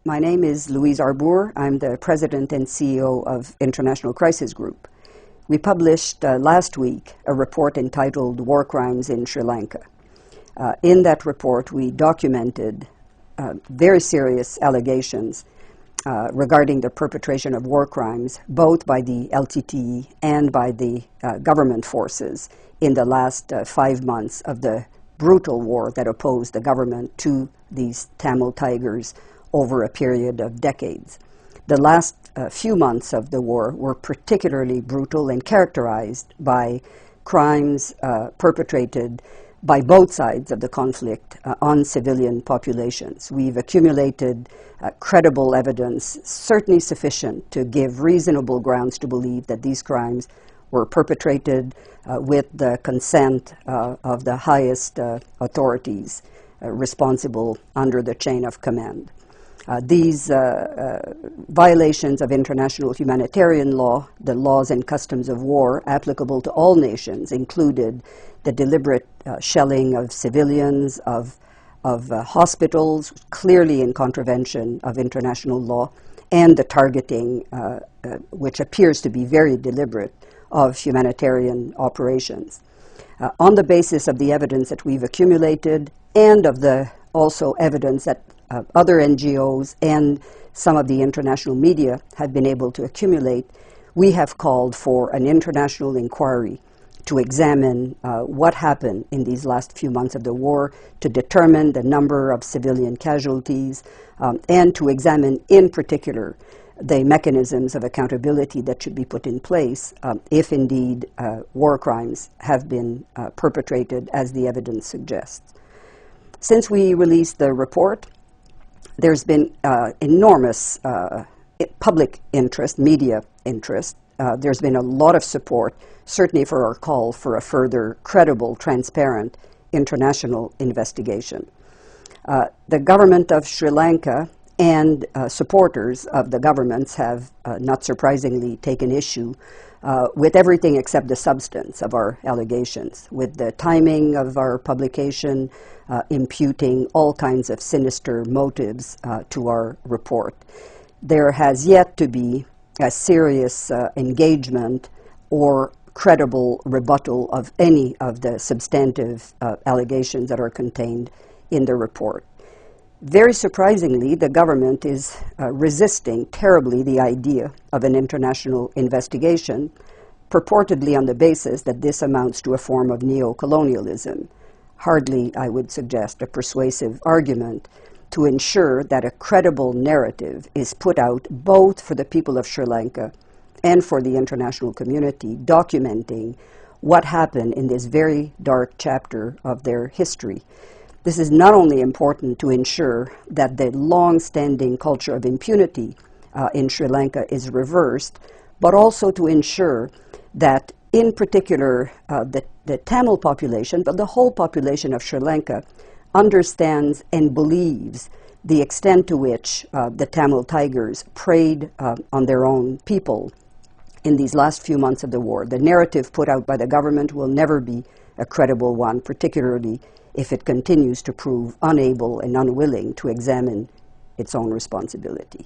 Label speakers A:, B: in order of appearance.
A: My name is Louise Arbour. I'm the President and CEO of International Crisis Group. We published last week a report entitled War Crimes in Sri Lanka. In that report, we documented very serious allegations regarding the perpetration of war crimes, both by the LTTE and by the government forces in the last 5 months of the brutal war that opposed the government to these Tamil Tigers over a period of decades. The last few months of the war were particularly brutal and characterized by crimes perpetrated by both sides of the conflict on civilian populations. We've accumulated credible evidence, certainly sufficient to give reasonable grounds to believe that these crimes were perpetrated with the consent of the highest authorities responsible under the chain of command. These violations of international humanitarian law, the laws and customs of war applicable to all nations, included the deliberate shelling of civilians, of hospitals, clearly in contravention of international law, and the targeting, which appears to be very deliberate, of humanitarian operations. On the basis of the evidence that we've accumulated and of the also evidence that other NGOs and some of the international media have been able to accumulate, we have called for an international inquiry to examine what happened in these last few months of the war, to determine the number of civilian casualties, and to examine in particular the mechanisms of accountability that should be put in place if indeed war crimes have been perpetrated as the evidence suggests. Since we released the report, there's been enormous public interest, media interest. There's been a lot of support, certainly for our call for a further credible, transparent international investigation. The government of Sri Lanka and supporters of the governments have, not surprisingly, taken issue with everything except the substance of our allegations, with the timing of our publication, imputing all kinds of sinister motives to our report. There has yet to be a serious engagement or credible rebuttal of any of the substantive allegations that are contained in the report. Very surprisingly, the government is resisting terribly the idea of an international investigation, purportedly on the basis that this amounts to a form of neo-colonialism. Hardly, I would suggest, a persuasive argument to ensure that a credible narrative is put out both for the people of Sri Lanka and for the international community, documenting what happened in this very dark chapter of their history. This is not only important to ensure that the long-standing culture of impunity in Sri Lanka is reversed, but also to ensure that, in particular, the Tamil population, but the whole population of Sri Lanka, understands and believes the extent to which the Tamil Tigers preyed on their own people in these last few months of the war. The narrative put out by the government will never be a credible one, particularly if it continues to prove unable and unwilling to examine its own responsibility.